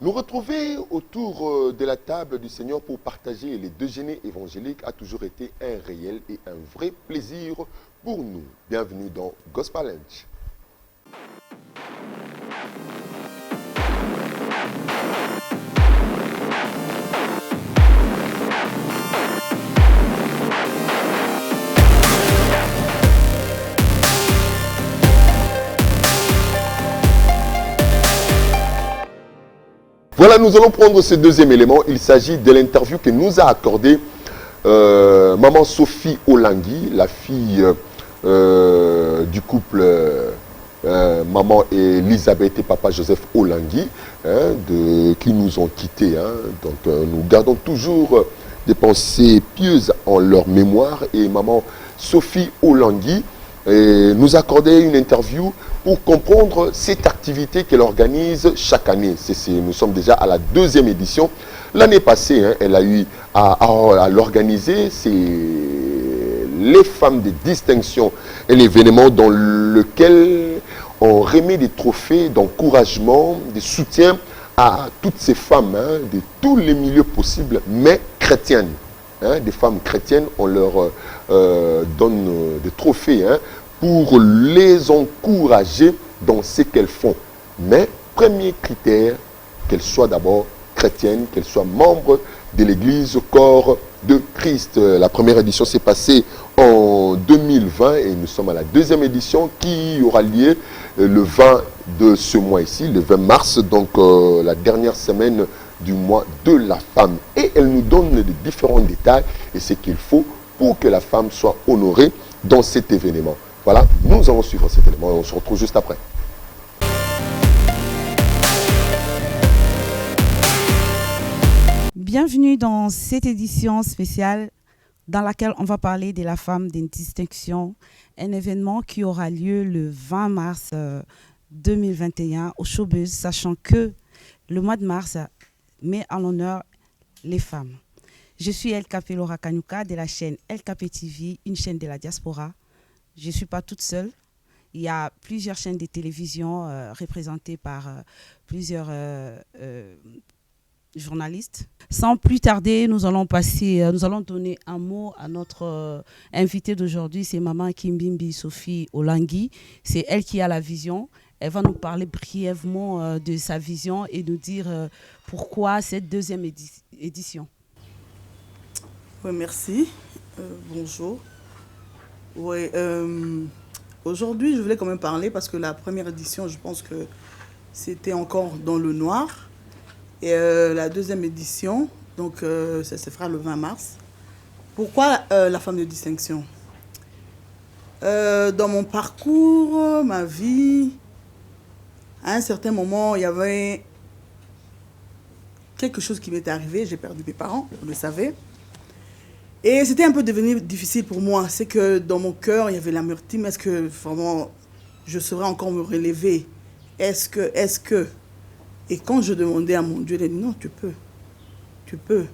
Nous retrouver autour de la table du Seigneur pour partager les déjeuners évangéliques a toujours été un réel et un vrai plaisir pour nous. Bienvenue dans Gospel Lunch. Voilà, nous allons prendre ce deuxième élément. Il s'agit de l'interview que nous a accordée maman Sophie Olangui, la fille du couple maman Elisabeth et papa Joseph Olangui, qui nous ont quittés. Donc nous gardons toujours des pensées pieuses en leur mémoire. Et maman Sophie Olangui nous accordait une interview pour comprendre cette activité qu'elle organise chaque année. Nous sommes déjà à la deuxième édition. L'année passée, elle a eu à l'organiser. C'est les femmes de distinction, un événement dans lequel on remet des trophées d'encouragement, de soutien à toutes ces femmes de tous les milieux possibles, mais chrétiennes. Des femmes chrétiennes, on leur donne des trophées pour les encourager dans ce qu'elles font. Mais, premier critère, qu'elles soient d'abord chrétiennes, qu'elles soient membres de l'Église corps de Christ. La première édition s'est passée en 2020 et nous sommes à la deuxième édition qui aura lieu le 20 de ce mois ici, le 20 mars, donc la dernière semaine du mois de la femme. Et elle nous donne les différents détails et ce qu'il faut pour que la femme soit honorée dans cet événement. Voilà, nous allons suivre cet élément et on se retrouve juste après. Bienvenue dans cette édition spéciale dans laquelle on va parler de la femme d'une distinction, un événement qui aura lieu le 20 mars 2021 au Showbuzz, sachant que le mois de mars met en l'honneur les femmes. Je suis LKP Laura Kanyuka de la chaîne LKP TV, une chaîne de la diaspora. Je ne suis pas toute seule. Il y a plusieurs chaînes de télévision représentées par plusieurs journalistes. Sans plus tarder, nous allons donner un mot à notre invitée d'aujourd'hui. C'est maman Kimbimbi Sophie Olangui. C'est elle qui a la vision. Elle va nous parler brièvement de sa vision et nous dire pourquoi cette deuxième édition. Oui, merci. Bonjour. Oui, aujourd'hui, je voulais quand même parler parce que la première édition, je pense que c'était encore dans le noir. Et la deuxième édition, donc ça se fera le 20 mars. Pourquoi la femme de distinction? Dans mon parcours, ma vie, à un certain moment, il y avait quelque chose qui m'était arrivé. J'ai perdu mes parents, vous le savez. Et c'était un peu devenu difficile pour moi. C'est que dans mon cœur, il y avait l'amertume. Est-ce que vraiment je saurais encore me relever? Est-ce que... Et quand je demandais à mon Dieu, il a dit non, tu peux. Tu peux.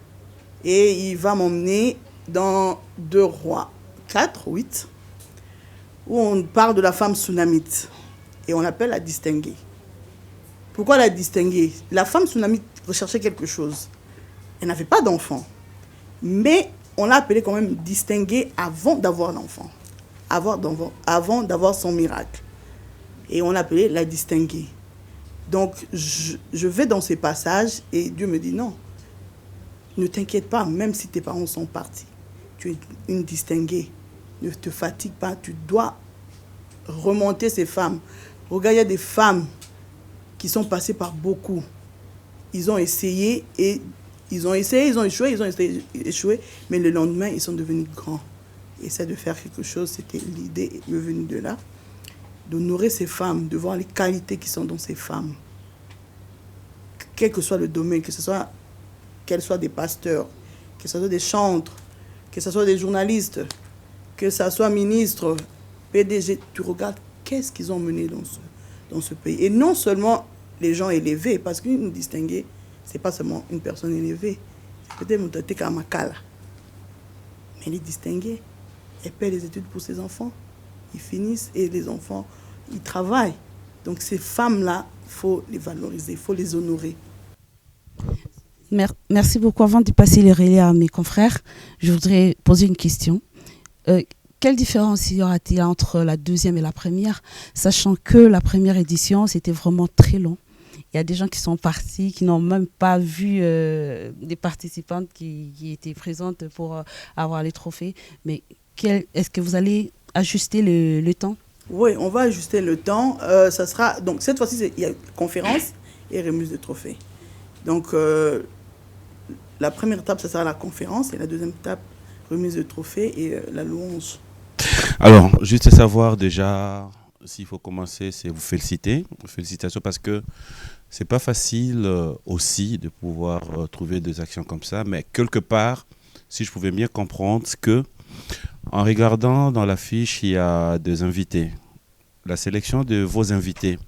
Et il va m'emmener dans 2 Rois 4, 8, où on parle de la femme sunamite. Et on l'appelle la distinguée. Pourquoi la distinguée? La femme sunamite recherchait quelque chose. Elle n'avait pas d'enfant. Mais on l'a appelée quand même distinguée avant d'avoir l'enfant. Avant d'avoir son miracle. Et on l'appelait la distinguée. Donc, je vais dans ces passages et Dieu me dit non. Ne t'inquiète pas, même si tes parents sont partis. Tu es une distinguée. Ne te fatigue pas. Tu dois remonter ces femmes. Regarde, il y a des femmes qui sont passées par beaucoup. Ils ont essayé, ils ont échoué, mais le lendemain, ils sont devenus grands. Ils essaient de faire quelque chose, c'était l'idée est venue de là, d'honorer ces femmes, de voir les qualités qui sont dans ces femmes. Quel que soit le domaine, qu'elles soient des pasteurs, que ce soit des chantres, que ce soit des journalistes, que ce soit ministres, PDG, tu regardes qu'est-ce qu'ils ont mené dans ce pays. Et non seulement les gens élevés, parce qu'une distinguée, ce n'est pas seulement une personne élevée. Peut-être Moutaté Kamakala. Mais elle est distinguée. Elle paie les études pour ses enfants. Ils finissent et les enfants, ils travaillent. Donc ces femmes-là, il faut les valoriser, il faut les honorer. Merci beaucoup. Avant de passer le relais à mes confrères, je voudrais poser une question. Quelle différence y aura-t-il entre la deuxième et la première, sachant que la première édition, c'était vraiment très long. Il y a des gens qui sont partis, qui n'ont même pas vu des participantes qui étaient présentes pour avoir les trophées. Mais est-ce que vous allez ajuster le temps? Oui, on va ajuster le temps. Ça sera, donc cette fois-ci, il y a conférence et remise de trophées. Donc, la première étape, ça sera la conférence, et la deuxième étape, remise de trophées et la louange. Alors, juste savoir déjà, s'il faut commencer, c'est vous féliciter. Félicitations parce que c'est pas facile aussi de pouvoir trouver des actions comme ça, mais quelque part, si je pouvais bien comprendre que, en regardant dans la fiche, il y a des invités. La sélection de vos invités,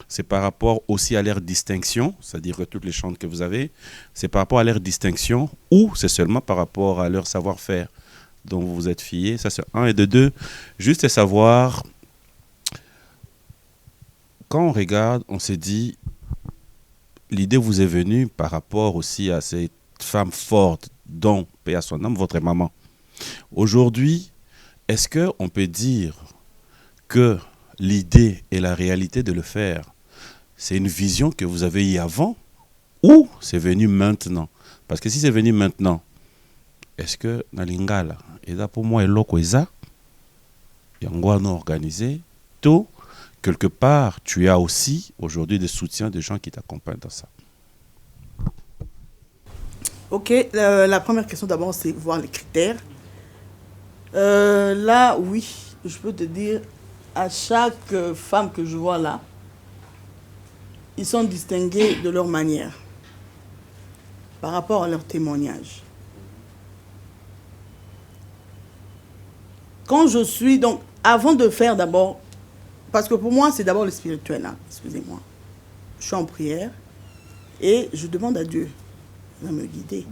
c'est par rapport aussi à leur distinction, c'est-à-dire que toutes les chantes que vous avez, c'est par rapport à leur distinction ou c'est seulement par rapport à leur savoir-faire dont vous vous êtes fié. Ça, c'est un. Et de deux, juste savoir, quand on regarde, on s'est dit, l'idée vous est venue par rapport aussi à cette femme forte dont, paix à son âme, votre maman. Aujourd'hui, est-ce qu'on peut dire que l'idée et la réalité de le faire, c'est une vision que vous avez eue avant ou c'est venu maintenant? Parce que si c'est venu maintenant, est-ce que dans l'ingala, et là pour moi, et l'oko eza, yango non organisé, tout, quelque part, tu as aussi aujourd'hui des soutiens de gens qui t'accompagnent dans ça. Ok, la première question d'abord, c'est voir les critères. Là, oui, je peux te dire, à chaque femme que je vois là, ils sont distingués de leur manière, par rapport à leur témoignage. Quand je suis, donc, avant de faire d'abord, parce que pour moi, c'est d'abord le spirituel, hein, excusez-moi. Je suis en prière et je demande à Dieu de me guider.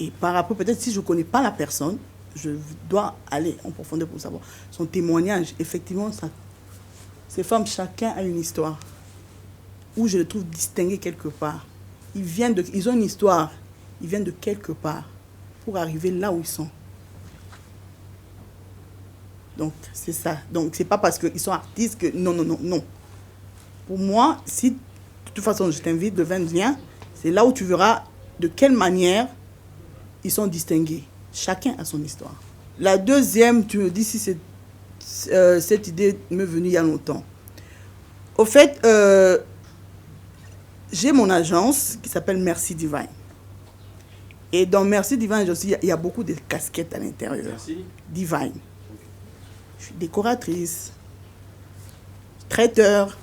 Et par rapport, peut-être si je ne connais pas la personne, je dois aller en profondeur pour savoir son témoignage. Effectivement, ça, ces femmes, chacun a une histoire où je les trouve distingués quelque part. Ils ont une histoire, ils viennent de quelque part pour arriver là où ils sont. Donc, c'est ça. Donc, c'est pas parce qu'ils sont artistes que... Non. Pour moi, si, de toute façon, je t'invite, le 20, viens, c'est là où tu verras de quelle manière ils sont distingués. Chacun a son histoire. La deuxième, tu me dis si cette idée m'est venue il y a longtemps. Au fait, j'ai mon agence qui s'appelle Merci Divine. Et dans Merci Divine, il y a beaucoup de casquettes à l'intérieur. Merci. Divine. Je suis décoratrice, traiteur,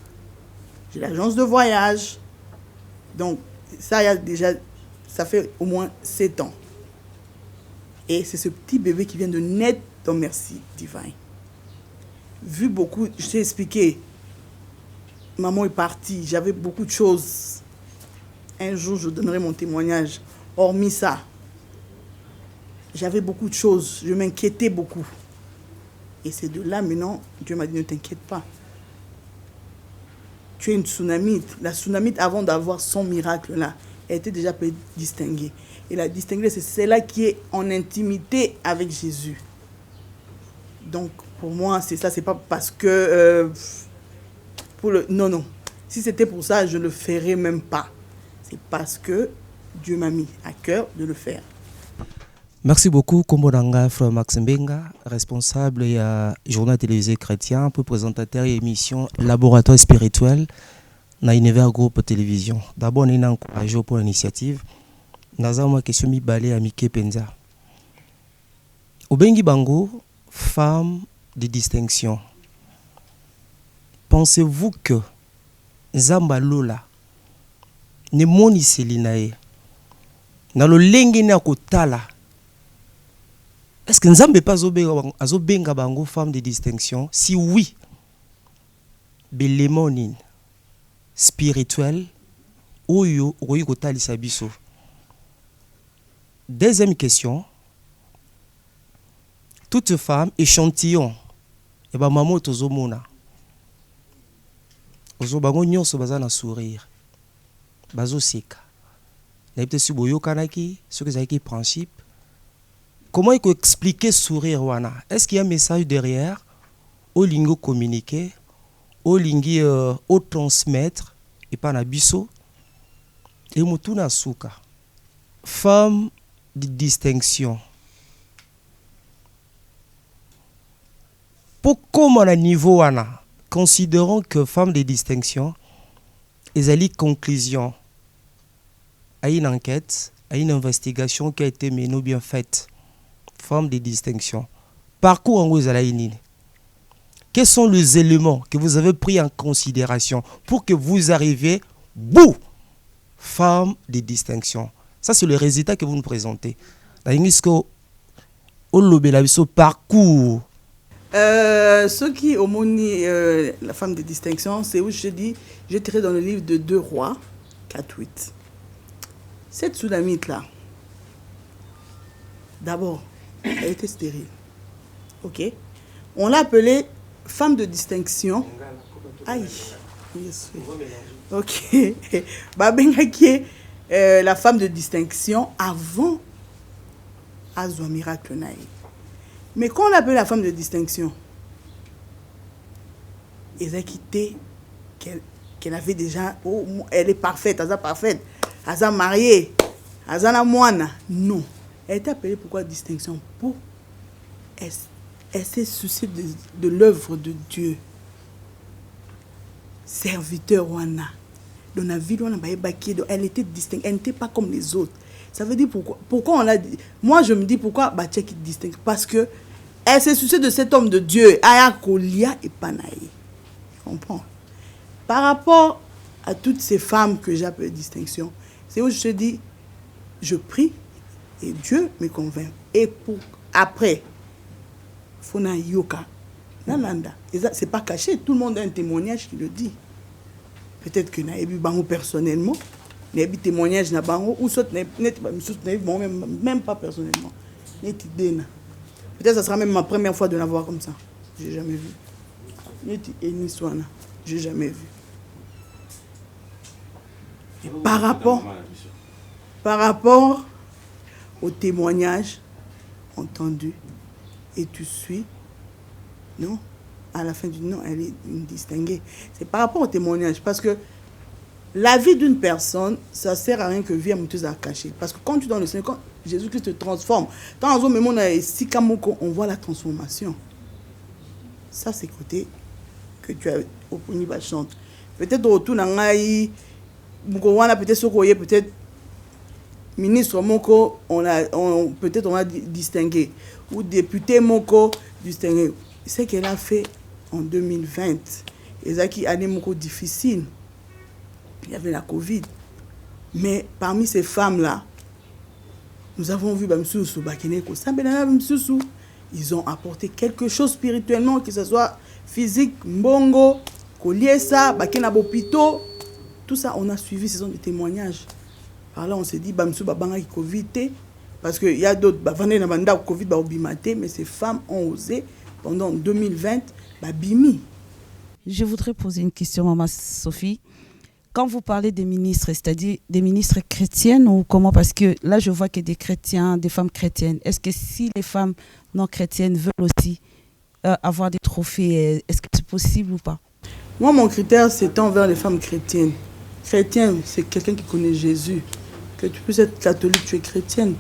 j'ai l'agence de voyage. Donc, ça fait au moins 7 ans. Et c'est ce petit bébé qui vient de naître dans Merci Divine. Vu beaucoup, je t'ai expliqué, maman est partie, j'avais beaucoup de choses. Un jour, je donnerai mon témoignage. Hormis ça, j'avais beaucoup de choses, je m'inquiétais beaucoup. Et c'est de là, maintenant, Dieu m'a dit, ne t'inquiète pas. Tu es une tsunamite. La tsunamite, avant d'avoir son miracle là, elle était déjà distinguée. Et la distinguée, c'est celle-là qui est en intimité avec Jésus. Donc, pour moi, c'est ça. C'est pas parce que... Non. Si c'était pour ça, je ne le ferais même pas. C'est parce que Dieu m'a mis à cœur de le faire. Merci beaucoup, Kombonanga, Frère Max Mbenga, responsable et journal télévisé chrétien, peu présentateur et émission Laboratoire spirituel dans l'univers groupe télévision. D'abord, on est encouragé pour l'initiative. Nous avons une question à Mike Penza. Obengi Bango, femme de distinction. Pensez-vous que Zamba Lola ne moni selinae na lo lengi na kotala? Est-ce que Nzambe pas azobenga bango femme de distinction? Si oui, belément spirituel oyo oyi kotalisa biso. Deuxième question. Toute femme échantillon et ba maman tozomona. Ozo bango nyonso baza na sourire. Bazo seka. peut-être si boyo kanaki, ce que c'est qui principe. Comment il faut expliquer sourire wana? Est-ce qu'il y a un message derrière? Au lingo communiquer, au lingi au transmettre et pas na biso et mutuna suka. Femme de distinction. Pour comment à niveau wana, considérons que femme de distinction, ils allaient conclusion à une enquête, à une investigation qui a été menée ou bien faite. Femme de distinction. Parcours en vous allez. Quels sont les éléments que vous avez pris en considération pour que vous arriviez, bout, femme de distinction? Ça, c'est le résultat que vous nous présentez. Au parcours. Ce qui au moni la femme de distinction, c'est où je dis, j'ai tiré dans le livre de 2 Rois, 4-8. Cette Soudamite là, d'abord, elle était stérile. Ok? On l'a appelée femme de distinction. Aïe. Yes. Ok. Babengaki, la femme de distinction avant Azwa Miracle Naï. Mais quand on l'appelle la femme de distinction, elle a quitté qu'elle avait déjà, oh, elle est parfaite, elle est parfaite, elle est mariée, elle est moine. Non. Elle était appelée pourquoi distinction? Pour elle s'est souciée de l'œuvre de Dieu. Serviteur wana. Dans la vie, elle était distincte, elle n'était pas comme les autres. Ça veut dire pourquoi on l'a dit. Moi, je me dis pourquoi Bachek est distincte. Parce que elle s'est souciée de cet homme de Dieu, Ayakolia et Panaï. Tu comprends? Par rapport à toutes ces femmes que j'appelle distinction, c'est où je te dis, je prie et Dieu me convainc. Et pour après, Fona Yoka, Nananda. C'est pas caché, tout le monde a un témoignage qui le dit. Peut-être que n'a eu bango personnellement, n'a eu témoignage na bango ou soit même pas personnellement. Peut-être que ça sera même ma première fois de la voir comme ça. J'ai jamais vu. J'ai jamais vu. Et par rapport au témoignage entendu, et tu suis, non, à la fin du nom, elle est une distinguée. C'est par rapport au témoignage, parce que la vie d'une personne, ça ne sert à rien que vie à à cacher. Parce que quand tu es dans le Seigneur, quand Jésus-Christ te transforme, quand on voit la transformation. Ça, c'est côté que tu as au Puniba chante. Peut-être autour d'un aïe, peut-être ministre Moko, peut-être on a distingué, ou député Moko distingué. Ce qu'elle a fait en 2020, et ça qui année Moko difficile. Il y avait la Covid. Mais parmi ces femmes-là, nous avons vu ils ont apporté quelque chose spirituellement, que ce soit physique, mbongo, koliesa, bakena bopito, tout ça, on a suivi, ce sont des témoignages. Par là, on s'est dit, Covid, parce qu'il y a d'autres, Covid, mais ces femmes ont osé, pendant 2020, bimi. Je voudrais poser une question, Maman Sophie. Quand vous parlez des ministres, c'est-à-dire des ministres chrétiennes ou comment? Parce que là, je vois que des chrétiens, des femmes chrétiennes. Est-ce que si les femmes non chrétiennes veulent aussi avoir des trophées, est-ce que c'est possible ou pas? Moi, mon critère, c'est envers les femmes chrétiennes. Chrétien, c'est quelqu'un qui connaît Jésus. Que tu puisses être catholique, tu es chrétienne.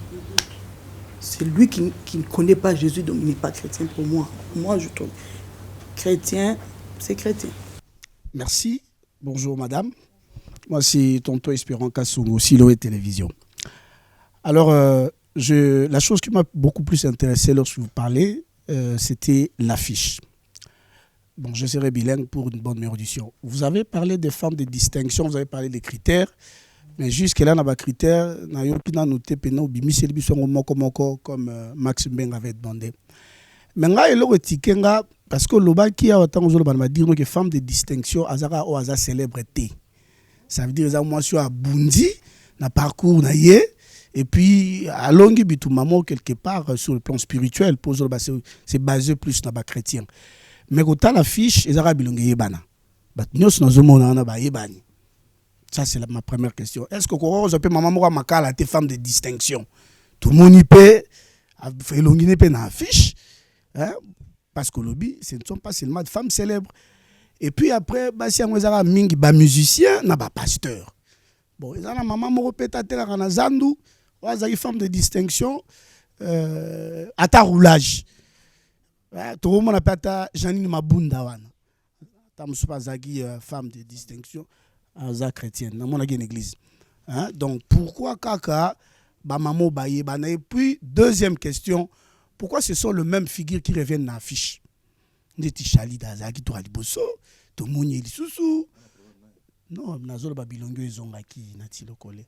C'est lui qui ne connaît pas Jésus, donc il n'est pas chrétien pour moi. Moi, je trouve chrétien, c'est chrétien. Merci. Bonjour, madame. Moi, c'est Tonton Espérant Kassongo, Siloé Télévision. Alors, la chose qui m'a beaucoup plus intéressé lorsque vous parlez, c'était l'affiche. Bon, je serai bilingue pour une bonne érudition. Vous avez parlé des femmes de distinction, vous avez parlé des critères, mais jusque-là, on a des critères, on a noté comme Max Mbeng avait demandé. Mais parce que le qui a autant de dire que femmes de distinction, azara ou azara célébrité. Ça veut dire que moi, je suis à Bundi, dans parcours, et puis à longue maman quelque part sur le plan spirituel, c'est basé plus dans le chrétien. Mais quand tu as l'affiche, ils ont bilongé yebana. Nous sommes Ça, c'est ma première question. Est-ce que vous avez maman makala tes femmes de distinction? Tout le monde y peut, fait l'ongine peut dans affiche, parce que lobby, ce ne sont pas seulement des femmes célèbres. Et puis après, si on a mingi ba musicien, na ba pasteur. Bon, ils ont maman moko pétaté la na zandu, une femme de distinction, à ta roulage. Tout le monde appelle Janine Mabunda wana. Ta musupa zagi femme de distinction, za chrétienne. Na mona une église. Donc pourquoi kaka ba maman baye bana? Et puis deuxième question, pourquoi ce sont les mêmes figures qui reviennent dans l'affiche? Ndeti Chali Dazaki to aliboso, to Mounye Lisusu. Non, nazolo babilongo ezongaki nati lokole.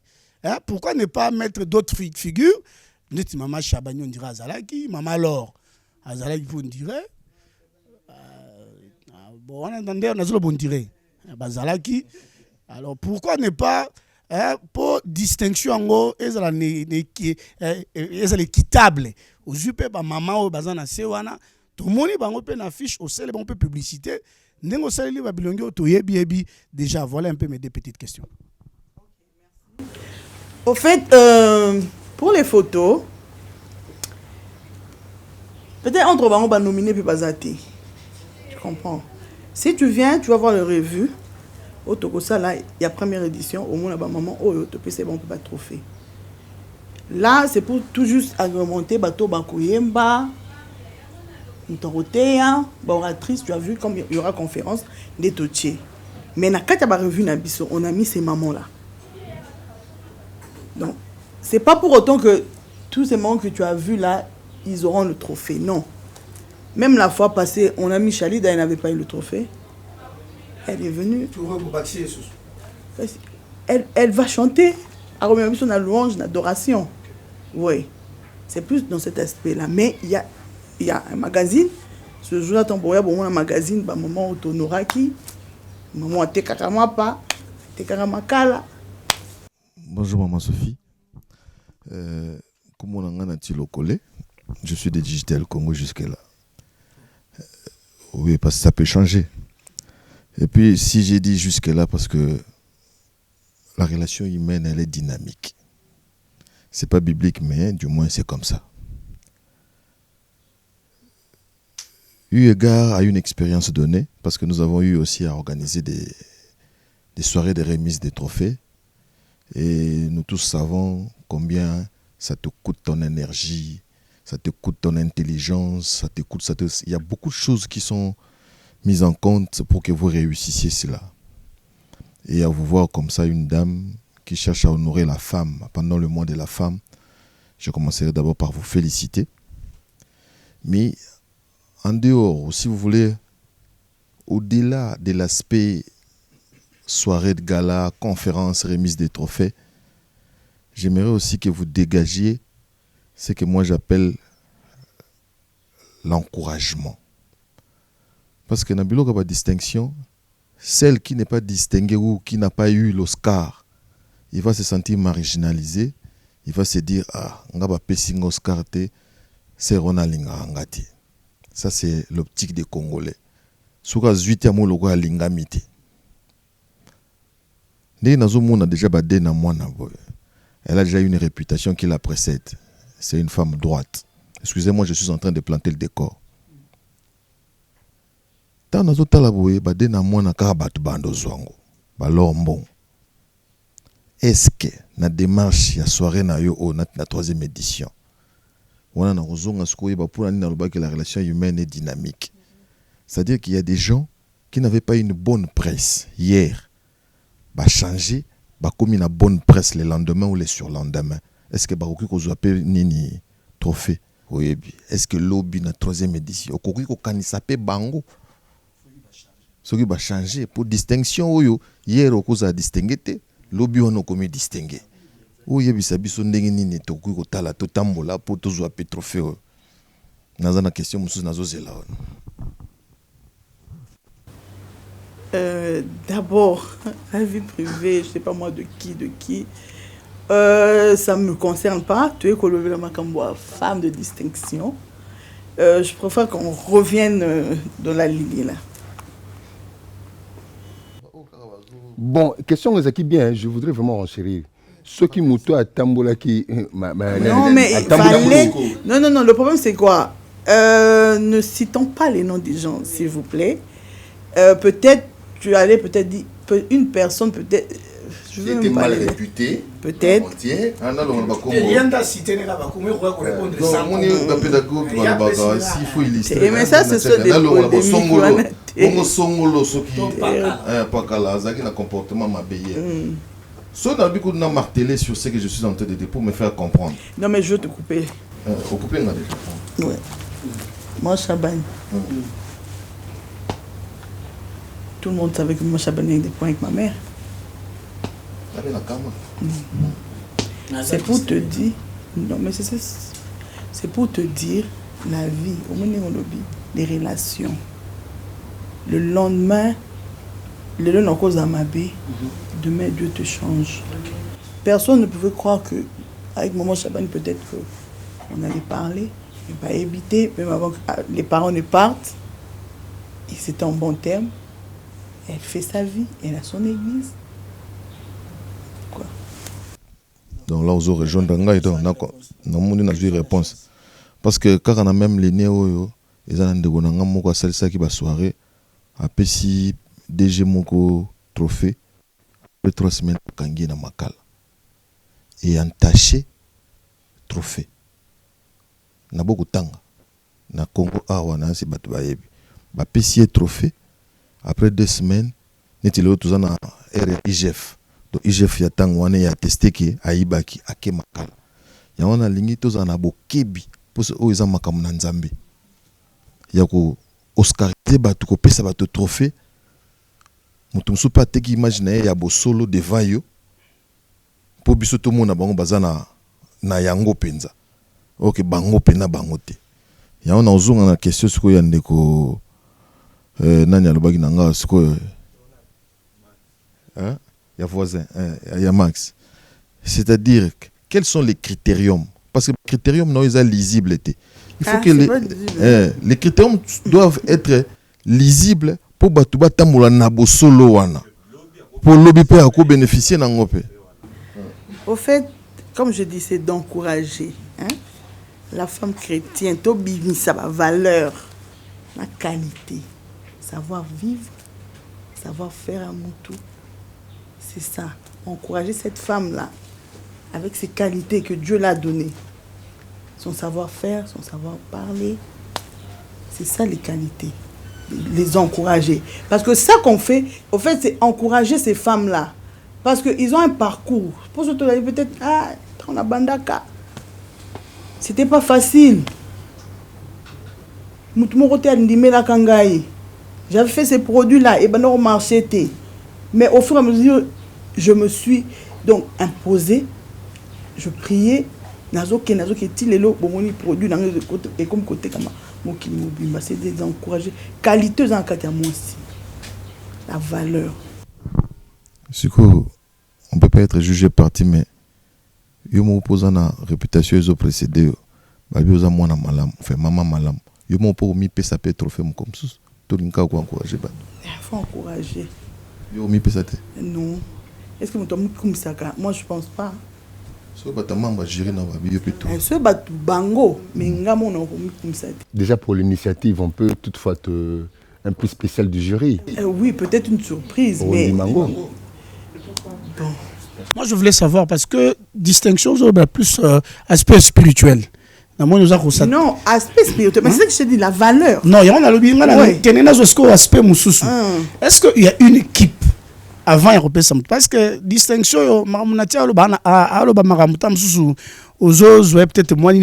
Pourquoi ne pas mettre d'autres figures? Ndeti Maman Chabagnon on dirait Azalaki, Maman Laure Azalaki on dirait. Bon, on entendait nazolo bon dirait Bazalaki. Alors pourquoi ne pas pour distinction en gros équitable aux UP ba maman au bazana sewana tout le monde bango pe na fiche au sel bon peu publicité nengo sali ba bilongo to yebi déjà. Voilà un peu mes deux petites questions. Au fait, pour les photos, peut-être entre bango ba nominé puis bazati. Tu comprends? Si tu viens, tu vas voir le revue. Au Tokosa, là, il y a première édition, au moins là-bas, maman, oh, c'est bon, on ne peut pas trophée. Là, c'est pour tout juste agrémenter, bateau, bakouyemba, ntorotea, oratrice, tu as vu, comme il y aura conférence, des totiers. Mais quand tu as revu Nabiso, on a mis ces mamans-là. Donc, c'est pas pour autant que tous ces mamans que tu as vus là, ils auront le trophée, non. Même la fois passée, on a mis Chalida, elle n'avait pas eu le trophée. Elle est venue. Elle va chanter. À Roméo Bisson, on a louange, une adoration. Oui. C'est plus dans cet aspect-là. Mais il y a un magazine. Ce jour-là, il y a un magazine, maman Otonoraki, maman Tekaramapa, Tekaramakala. Bonjour, maman Sophie. Comme on a dit Lokole, je suis de Digital Congo jusque-là. Oui, parce que ça peut changer. Et puis, si j'ai dit jusque-là, parce que la relation humaine, elle est dynamique. C'est pas biblique, mais du moins, c'est comme ça. Eu égard à une expérience donnée, parce que nous avons eu aussi à organiser des soirées de remise des trophées, et nous tous savons combien ça te coûte ton énergie, ça te coûte ton intelligence, il y a beaucoup de choses qui sont mise en compte pour que vous réussissiez cela. Et à vous voir comme ça, une dame qui cherche à honorer la femme pendant le mois de la femme, je commencerai d'abord par vous féliciter. Mais en dehors, si vous voulez, au-delà de l'aspect soirée de gala, conférence, remise des trophées, j'aimerais aussi que vous dégagiez ce que moi j'appelle l'encouragement. Parce que dans la distinction, celle qui n'est pas distinguée ou qui n'a pas eu l'Oscar, il va se sentir marginalisé. Il va se dire, on va pas Oscar, c'est Ronaldinho. Ça, c'est l'optique des Congolais. Souka zuiti amo logo alingamite. Elle a déjà une réputation qui la précède. C'est une femme droite. Excusez-moi, je suis en train de planter le décor. Tant nazo talaboye bade na mwana ka batu bando zwango balombo. Est-ce que na démarche ya soirée na yo na troisième édition on a na kozonga skoye ba pour na loba que la relation humaine est dynamique. C'est-à-dire qu'il y a des gens qui n'avaient pas une bonne presse hier. Ba changer, ba comme une bonne presse le lendemain ou le surlendemain. Est-ce que ba oki ko zoape nini trophée? Oui, est-ce que lobby na troisième édition okoki ko kanisa pe bango? Ce qui va changer pour distinction, hier on a distingué, lobby on a commis distingué. Oui, biso ndenge nini to ko tala to tambola pour to zo trophée. Naza na question musu nazo zela. D'abord, la vie privée, je sais pas moi de qui. Ça me concerne pas. Tu es Kolobe Makamboa, femme de distinction. Je préfère qu'on revienne dans la ligne là. Bon, question qui bien, je voudrais vraiment enchérir. Ceux qui moutent à Tambola qui. Non, mais il fallait. Non, le problème c'est quoi? Ne citons pas les noms des gens, s'il vous plaît. Peut-être, tu allais peut-être dire. Une personne, peut-être. Qui était mal réputée. Peut-être. S'il faut illustrer. Mais ça, c'est ça des comportement so na biko na marteler sur ce que je suis en train de dire pour me faire comprendre. Non mais je vais te couper. Couper là déjà. Ouais. Moi Chabane. Tout le monde savait que moi Chabane avait des points avec ma mère. C'est pour te dire. Non mais c'est pour te dire la vie. Au moins on lobby les relations. Le lendemain, le lendemain en cause d'Amabé, demain Dieu te change. Personne ne pouvait croire que avec Maman Chabane peut-être qu'on allait parler, mais pas éviter, même avant que les parents ne partent. Et c'était en bon terme. Elle fait sa vie, elle a son église. Quoi? Donc là, vous aurez rejoint Danga et donc, on a eu réponse. Parce que quand on a même les néo, ils ont des celle qui va soirée, après si DG Moko trophée, le 3 semaines pour Kangi na Makala. Et entaché trophée. Na beaucoup de temps. Na Congo, na si batu bayebi. Ba pesier trophée. Après 2 semaines, neti le tout na IGF. Donc IGF ya tango wana ya testé ki aibaki ake Makala. Ya wana lingi to na bokebi pour ce o eza makamu na Nzambe. Ya ko oscariser batu ko pesa batu trophée. Mutu musu pa te ki imaginer ya bo solo devant yo. Po biso to mona bango bazana na yango penza. OK bango pena bango te. Ya ona ozunga na question siko ya ndeko nani alobaki nanga siko ya voisin ya Max. C'est-à-dire quels sont les critériums parce que les critériums non ils sont lisibles. Il faut que les critériums doivent être lisibles pour batuba tamula na bo solo wana. Pour lobby pe à bénéficier na ngope. Au fait, comme je dis, c'est d'encourager la femme chrétienne, Tobi, ça va valeur, la qualité, savoir vivre, savoir faire à mon tour. C'est ça, encourager cette femme-là avec ses qualités que Dieu l'a données, son savoir-faire, son savoir parler. C'est ça les qualités, les encourager. Parce que ça qu'on fait, au fait, c'est encourager ces femmes-là. Parce qu'ils ont un parcours. Pour ce temps-là, peut-être, on a bandaka. C'était pas facile. J'avais fait ces produits-là, et ben on marchait. Mais au fur et à mesure, je me suis donc imposé. Je priais. Nazo qui est les produits dans le côté et comme côté comme moi c'est des encourager qualité en cas moi aussi. La valeur. On peut pas être jugé parti mais yo mo opposant na réputation ils ont précédé ba bioza mwana malam fait maman malam yo mo pour mi pesa pe trophée mo comme ça tout l'inka ko encourager ba il faut encourager yo mi pesa te non est-ce que mon comme ça moi je pense pas so ba tamamba gérer na ba bio plutôt so ba bango mais ngamo na comme ça déjà pour l'initiative on peut toutefois un prix spécial du jury oui peut-être une surprise mais Mango. Bon. Moi, je voulais savoir, parce que distinction, plus aspect spirituel. Non, aspect spirituel. Mais c'est ça que je te dis, la valeur. Non, il y a un aspect moussous. Est-ce qu'il y a une équipe avant Européen? Parce que distinction, peut-être moins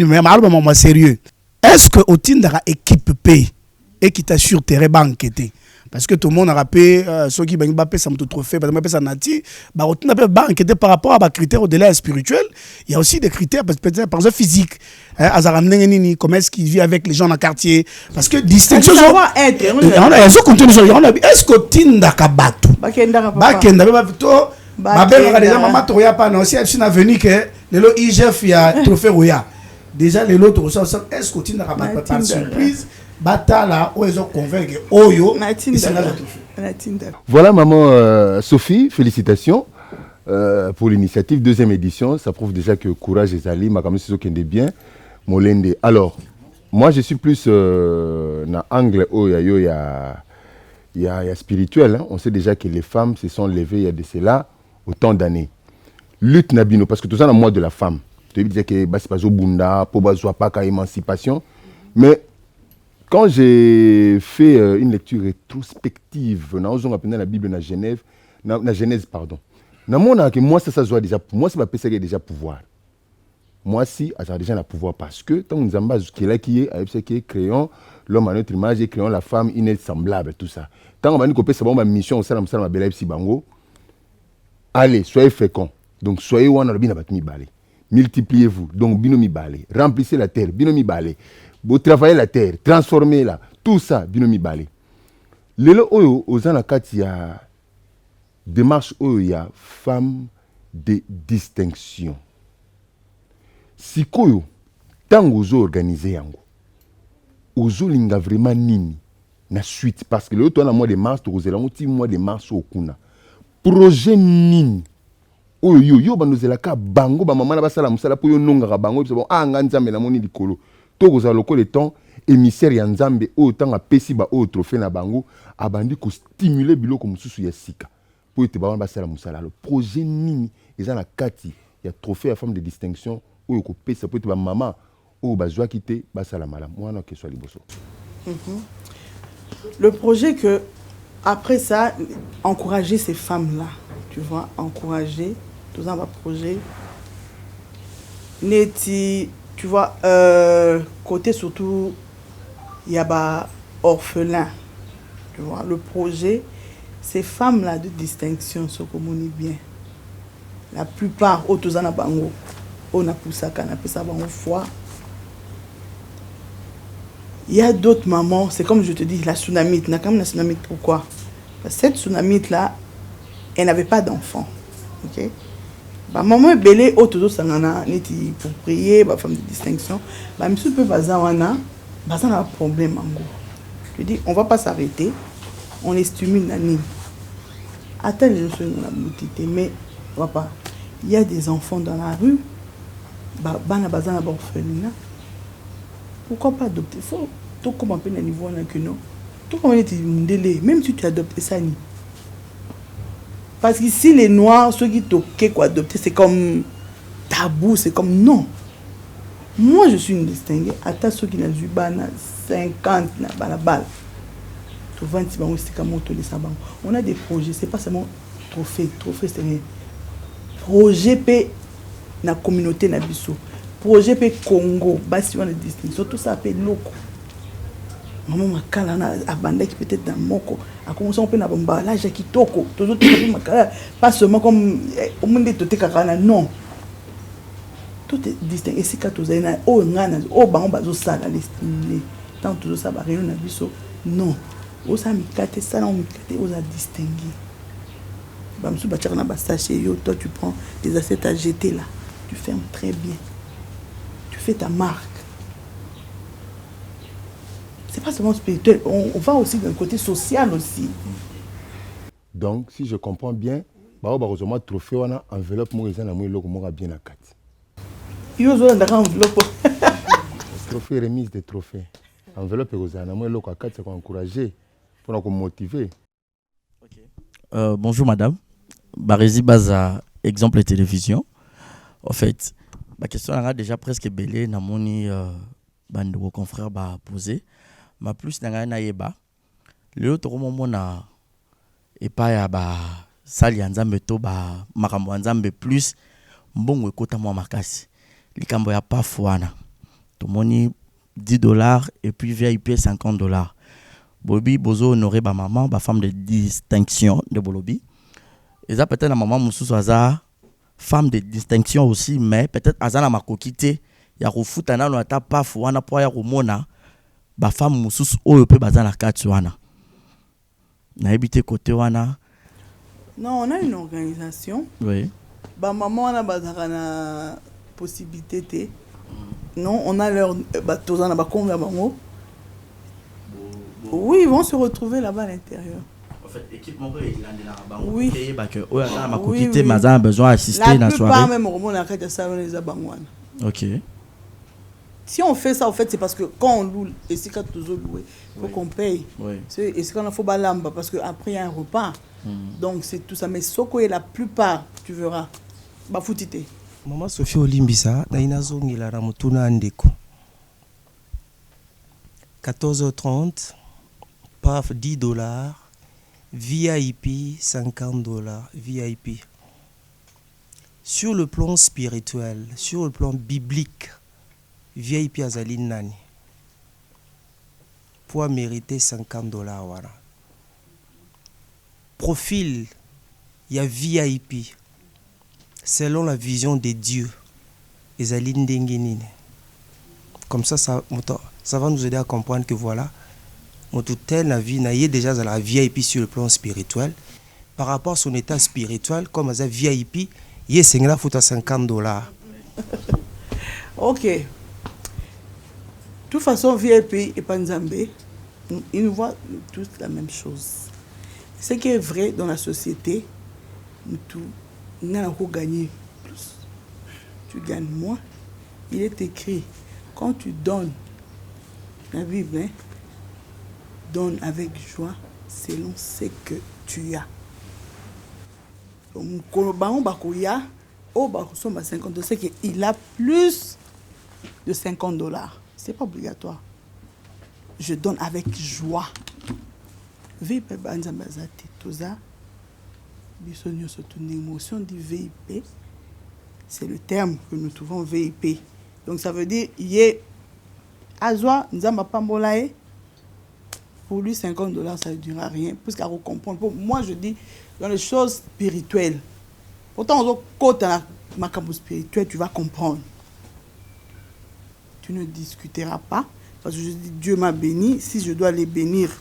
sérieux. Est-ce que au titre de l'équipe P et qui t'assure tes banquetés? Parce que tout le monde a rappelé ceux qui ont fait ça trophée, par exemple, ça nati, par rapport à des critères au-delà spirituel, il y a aussi des critères par exemple physique. Comment est-ce qu'il vit avec les gens dans le quartier? Parce que distinction. Est-ce que Tinda Kabatu Bakenda venu que le IGF il y a trophée Roya. Déjà les autres est-ce que Tinda Kabatu par surprise? Batala où ils ont convaincu Oyo Voilà, maman Sophie, félicitations pour l'initiative. 2e édition, ça prouve déjà que courage et Zali, ma caméra, c'est ce qui est bien. Molende. Alors, moi, je suis plus dans l'angle où il y a spirituel. Hein. On sait déjà que les femmes se sont levées il y a de cela autant d'années. Lutte Nabino, parce que tout ça, dans le mois de la femme. Tu veux dire que c'est pas Bunda, pour pas émancipation. Mais quand j'ai fait une lecture rétrospective, on appelle la Bible dans Genèse, pardon. Moi, ça soit déjà, moi, c'est pas déjà pouvoir. Moi, si, j'ai déjà le pouvoir parce que tant que nous avons qui est créant l'homme à notre image et créant la femme insemblable, tout ça. Tant qu'on a c'est ma mission, ça m'a belle si bango. Allez, soyez féconds. Donc, soyez où on a le bien balé. Multipliez-vous. Donc, binomi balé. Remplissez la terre, binomi balé. Vous travaillez la terre, transformez-la. Tout ça, binomi balé. Lelo oyo, aux anakat, il y a démarche oyo, il y a femmes de distinction. Sikoyo, tant ozo organiser yango. Ozo linga vraiment nini na suite parce que le temps na mois de mars, to ozela ngoti mois de mars okuna. Projet nini oyo yo banozela ka bango ba mama na basala musala po yo nonga ka bango bon nga nzambe na moni likolo. To kozala lokolo le temps émissaire ya nzambe oyo tanga pesi ba oyo trophée na bango abandi ko stimuler biloko mususu ya sika. Po ete ba basala musala le projet nini eza na kati ya trophée ya femme de distinction oyo ko pesa po ete ba mama oyo bazwa kité basala mala mwana ke soit liboso. Le projet que après ça encourager ces femmes là, tu vois, encourager tout un projet neti, tu vois, côté surtout il y a ba orphelins, tu vois, le projet ces femmes là de distinction se communiquent bien, la plupart autour en bango on a poussé ça na pesa bango foi. Il y a d'autres mamans, c'est comme je te dis, la tsunamite, n'a comme la tsunamite, pourquoi? Parce que cette tsunamite là, elle n'avait pas d'enfant. Ok? Bah, maman est belle, autres sangana, neti pour prier, bah, femme de distinction. Bah, monsieur peut baza wana, bah, ça n'a pas de problème en gros. Je dis, on va pas s'arrêter, on les stimule nani. Attends les gens dans la boutique, mais on va pas. Il y a des enfants dans la rue, bah, na baza na orphelinat. Pourquoi pas adopter? Faut tout comme un peu le niveau que non. Tout comme est délai, même si tu adoptes ça ni. Parce que si les noirs, ceux qui toquent quoi adopter, c'est comme tabou, c'est comme non. Moi je suis une distinguée. Attends ceux qui n'ont eu pas 50 na balabal. Tout 20 c'est comme on a des projets, c'est pas seulement trophée c'est rien. Projet P na communauté na biso. Projet P Congo, basi wana distinction, tout ça appelle loco. Maman makala na abanda qui peut-être dans moko, a commencé on peut na emballage qui toko, tout autres makala pas seulement comme au monde de te kakana non. Tout est distinct et si quand vous na o ngana o bango bazo sala destiné. Tant tout ça ba réunion na biso non. O ça mikate ça on mikate o za distinguer. Ba msu ba tchana ba sachet yo, toi tu prends des assiettes à jeter là. Tu fermes très bien. Fais ta marque. C'est pas seulement spirituel, on va aussi d'un côté social aussi. Donc, si je comprends bien, le trophée, on a enveloppe, moi, ils ont bien la carte. Ils ont une enveloppe. Trophée, remise des trophées. Enveloppe, ils ont une carte, c'est pour encourager, pour nous motiver. Bonjour madame. Barési Baza, exemple de télévision. En fait, ma question a déjà presque belé na moni bande confrère ba poser ma plus na yeba le autre moment na epa ya ba sali nzambe to ba makambo nzambe plus mbongo ekota mwa makasi likambo ya pa fwana to moni $10 et puis VIP $50 bobi bozo honorer ba maman ba femme de distinction de bolobi et ça peut-être la maman mususu aza femme de distinction aussi, mais peut-être azana makokité ya kufutana no ata pafu wana po ya komona ba femme mususu oyo pe bazana kati wana na ebité côté wana. Non, on a une organisation. Oui. Ba maman wana bazaka na possibilité té. Non, on a leur ba tozana ba konga bango. Oui, ils vont se retrouver là-bas à l'intérieur. fait, équipe mon il a Oui. a besoin d'assister la la plupart soirée. même au moment où on salon les abangwana. Ok. Si on fait ça, en fait, c'est parce que quand on loue, et c'est quand toujours loué, il faut qu'on paye. Oui. Et c'est quand on faut balamba, parce qu'après, il y a un repas. Donc, c'est tout ça. Mais Soko est la plupart, tu verras, bafoutité. Maman Sophie Olimbisa, na inazongela na mutuna ndeko. 14h30, paf $10, VIP $50, VIP. Sur le plan spirituel, sur le plan biblique, VIP azali nani pour mériter $50 voilà. Profil, il y a VIP selon la vision de Dieu. Ezali ndenge nini. Comme ça va nous aider à comprendre que voilà, notre tel la vie n'a déjà la VIP sur le plan spirituel. Par rapport à son état spirituel, comme ça VIP, il y a $50. Ok. De toute façon, VIP et Panzambé, ils nous voient tous la même chose. Ce qui est vrai dans la société, nous n'avons pas gagné plus. Tu gagnes moins. Il est écrit, quand tu donnes, la Bible, hein, donne avec joie selon ce que tu as. Donc, c'est qu'il a plus de $50. Ce n'est pas obligatoire. Je donne avec joie. VIP, l'émotion du VIP, c'est le terme que nous trouvons VIP. Donc ça veut dire, il est Azwa, pour lui $50, ça ne durera rien, puisqu'à comprendre. Moi, je dis, dans les choses spirituelles, pourtant, quand tu as ma campo spirituelle, tu vas comprendre. Tu ne discuteras pas, parce que je dis, Dieu m'a béni, si je dois les bénir,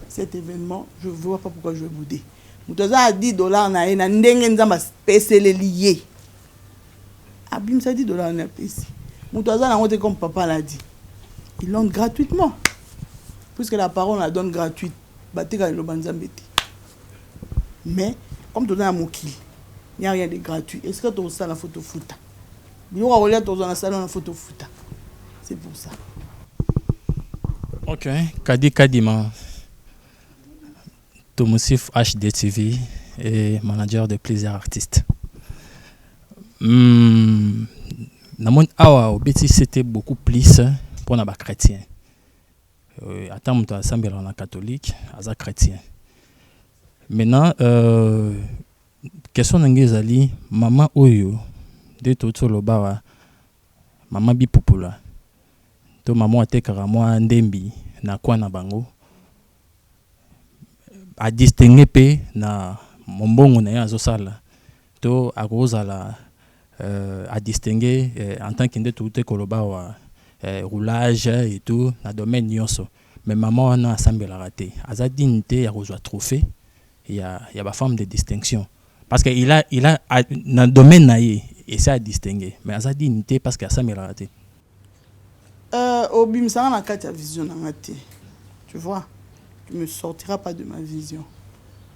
cet événement, je ne vois pas pourquoi je vais bouder. Moutoza a $10, na ndenge nzamba spécial lié. Abim ça $10 na pesi. Moutoza na honte comme papa l'a dit. Ils l'ont gratuitement. Puisque la parole la donne gratuite. Bateka le banzambeti. Mais comme tu as mon il n'y a rien de gratuit. Est-ce que tu as la photo foota? Il y a un salon la photo foota. C'est pour ça. Ok. Kadi Kadima. Tomosif HDTV et manager de plusieurs artistes. Awa obeti c'était beaucoup plus pour les chrétiens. Attends, tu as semblé en catholique, as chrétien. Maintenant, question n'engezali maman oyo de tout le bawa maman bi popula. To maman atekara moi ndembi na kwa na bango. A distinguer pe na mombongo na yazo sala to akozala à distinguer en tant qu'inde tout est koloba wa roulage et tout na domaine nyonso mais maman na assemblé la raté aza dignité ya kozwa trophée il y a ba femme de distinction parce que il a na domaine naie et ça à distinguer mais aza dignité parce que assemblé la raté obim ça na kati ya vision na raté tu vois. Tu ne me sortiras pas de ma vision.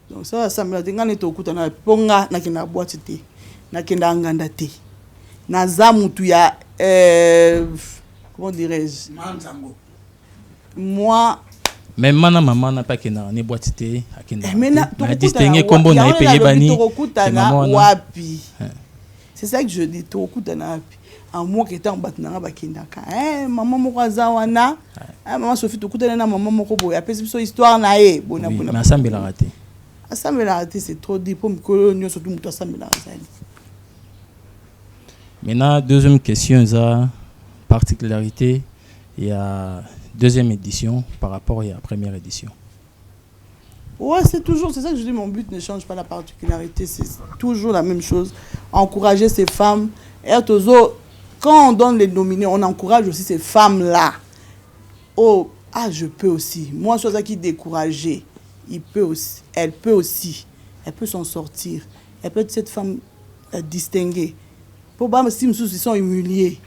Donc ça me l'a dit, quand on est na ponga na kina boîte te, na kina nganda te, na zamutu ya comment dirais-je? Moi. Même maman n'a pas kina ne boîte te, akina. Mais na distinguer combo na epeye bani. C'est ça que je dis, tokuta na wapi. En moi qui était en batna ba kindaka. Maman moko zawana. Maman Sophie tokuta na maman moko boya. Pesi so histoire na e bona bona. Mais assemblée la raté. Assemblée la raté c'est trop dit pour me colonio surtout muto assemblée la raté. Maintenant deuxième question ça particularité il y a deuxième édition par rapport à la première édition. Ouais, c'est ça que je dis, mon but ne change pas la particularité, c'est toujours la même chose. Encourager ces femmes. Et quand on donne les nominés, on encourage aussi ces femmes-là. Oh, je peux aussi. Moi, je suis qui découragée. Elle peut s'en sortir. Elle peut être cette femme distinguée. Pour pas si ils sont humiliés.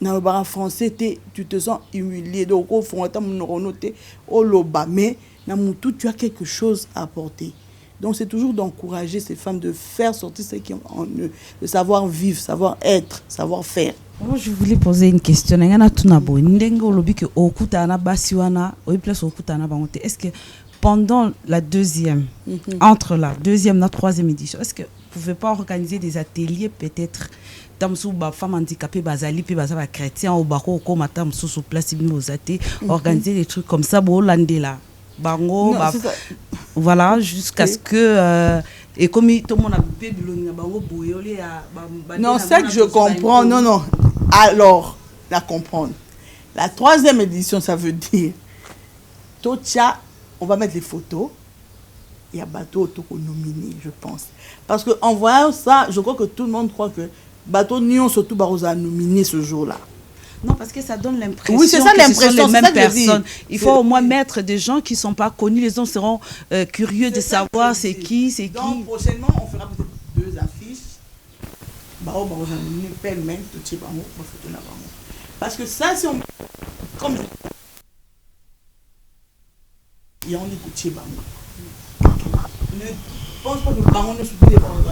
Dans le bar français, tu te sens humilié. Donc, au fond, tu as noté au loba. Mais Namutu, tu as quelque chose à apporter. Donc c'est toujours d'encourager ces femmes de faire sortir ce qui ont en eux, de savoir vivre, savoir être, savoir faire. Moi, je voulais poser une question. Est-ce que pendant la deuxième, entre la deuxième et la troisième édition, est-ce que vous ne pouvez pas organiser des ateliers peut-être femmes handicapées, bazali, puis bazali chrétiens, au baro, au matin, sous place, organiser des trucs comme ça, là. Bango, voilà, jusqu'à ce que et comme tout le monde a pu non, c'est que je comprends. Non. Alors, la comprendre. La troisième édition, ça veut dire Tocha, on va mettre les photos. Il y a bateau nominé, je pense. Parce qu'en voyant ça, je crois que tout le monde croit que bateau Nyon surtout Barosa nominé ce jour-là. Non, parce que ça donne l'impression que ce sont les mêmes personnes. Il faut au moins mettre des gens qui ne sont pas connus. Les gens seront curieux de savoir c'est qui. Donc, prochainement, on fera peut-être 2 affiches. Parce que ça, si on... Comme je... Il y a un écoutier Bango. Ne pense pas que Bango ne soutient les Bango.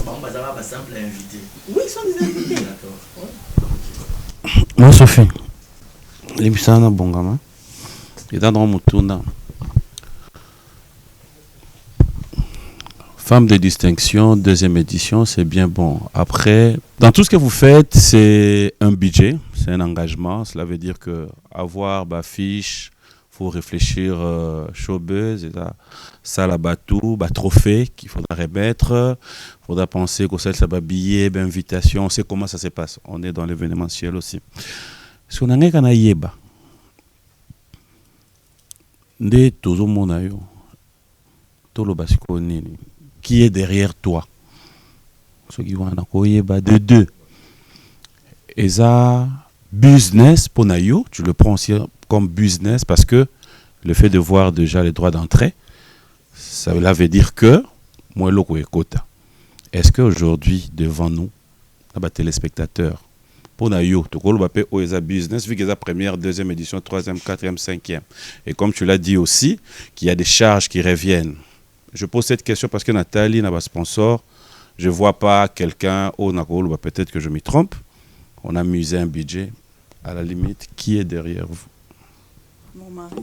Bango, ça va pas simple à inviter. Oui, ils sont des invités. D'accord. Ouais. Moi, Sophie, les bisana bongama, et dans Mutunda, femme de distinction, deuxième édition, c'est bien bon. Après, dans tout ce que vous faites, c'est un budget, c'est un engagement. Cela veut dire que avoir fiche, faut réfléchir showbuzz, et ça la batou, trophée qu'il faudra remettre. Il faudra penser que ça va billet, invitation. On sait comment ça se passe. On est dans l'événementiel aussi. Si on a un kana yeba, nde tozo monayo, tolo basiko nini, qui est derrière toi? Ceux qui vont en yeba de deux. Et ça, business pour nayo, tu le prends aussi comme business parce que le fait de voir déjà les droits d'entrée, ça veut dire que moi loko ekota. Est-ce qu'aujourd'hui, devant nous, les téléspectateurs, pour nayo, tu as business, vu qu'il y a la première, deuxième édition, troisième, quatrième, cinquième. Et comme tu l'as dit aussi, qu'il y a des charges qui reviennent. Je pose cette question parce que Nathalie n'a pas sponsor. Je ne vois pas quelqu'un, peut-être que je m'y trompe. On a misé un budget. À la limite, qui est derrière vous? Mon mari.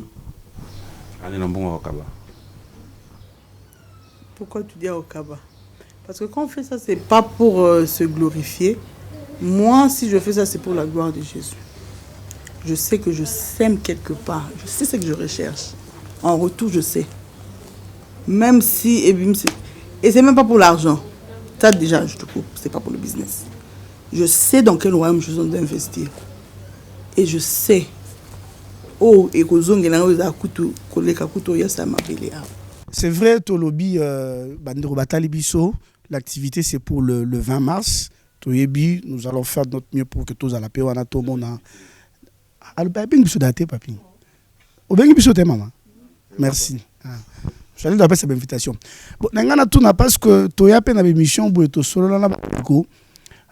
Pourquoi tu dis Okaba? Parce que quand on fait ça, c'est pas pour se glorifier. Moi, si je fais ça, c'est pour la gloire de Jésus. Je sais que je sème quelque part. Je sais ce que je recherche. En retour, je sais. Même si... Et c'est même pas pour l'argent. Ça, déjà, je te coupe. C'est pas pour le business. Je sais dans quel royaume je dois investir. Et je sais. C'est vrai, Tolobi, Bandero Batali Bisso, l'activité c'est pour le 20 mars. Toyebi, nous allons faire notre mieux pour que tous à la paix, on a tout le monde. Alors, bien biso daté, papi. Au bien biso te maman. Merci. Je vais cette invitation. Bon, n'engana tout n'a parce que Toyape n'a émission pour être solo là bas.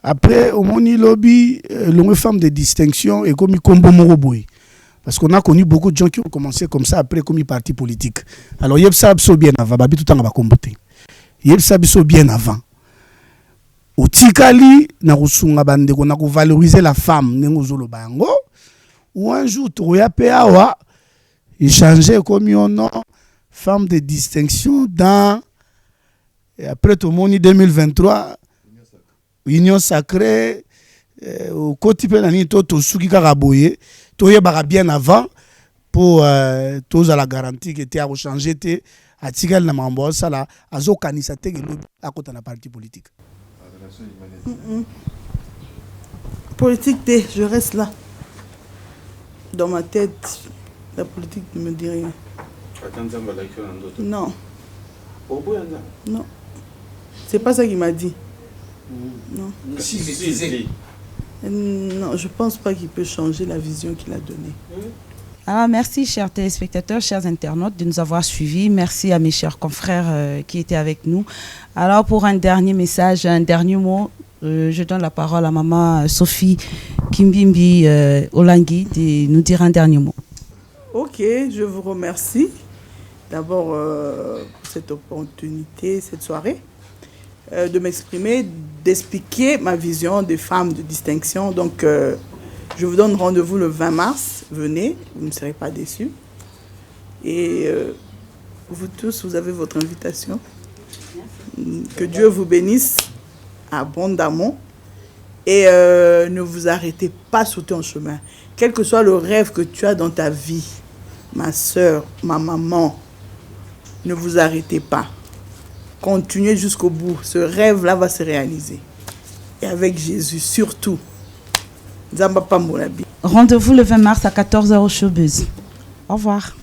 Après, au moni lobby, l'homme femme de distinction et comme il combo moroboy. Parce qu'on a connu beaucoup de gens qui ont commencé comme ça après comme parti politique. Alors, il y a ça bien avant, babi tout le temps va combattre. Il y a ça bien avant. Au Tikali, na rusunga bande ko na ko valoriser la femme n'engozolo bango. Ou un jour, Toyape awa, il changeait comme un nom, femme de distinction dans, et après tout le monde 2023, Union sacrée, au côté de l'année, tout suki karaboye, tout y a bien avant pour tous à la garantie qui était à changer, à tirer la mambo, ça là, à zo kanisate à côté de la partie politique. Politique, je reste là. Dans ma tête, la politique ne me dit rien. Non. Non. C'est pas ça qu'il m'a dit. Non. Non, je pense pas qu'il peut changer la vision qu'il a donnée. Alors, merci, chers téléspectateurs, chers internautes, de nous avoir suivis. Merci à mes chers confrères qui étaient avec nous. Alors, pour un dernier message, un dernier mot, je donne la parole à maman Sophie Kimbimbi Olangi de nous dire un dernier mot. Ok, je vous remercie. d'abord pour cette opportunité, cette soirée, de m'exprimer, d'expliquer ma vision des femmes de distinction. Donc, je vous donne rendez-vous le 20 mars. Venez, vous ne serez pas déçus. Et vous tous, vous avez votre invitation. Que Dieu vous bénisse abondamment. Et ne vous arrêtez pas sur ton chemin. Quel que soit le rêve que tu as dans ta vie, ma soeur, ma maman, ne vous arrêtez pas. Continuez jusqu'au bout. Ce rêve-là va se réaliser. Et avec Jésus, surtout. Rendez-vous le 20 mars à 14h au Showbiz. Au revoir.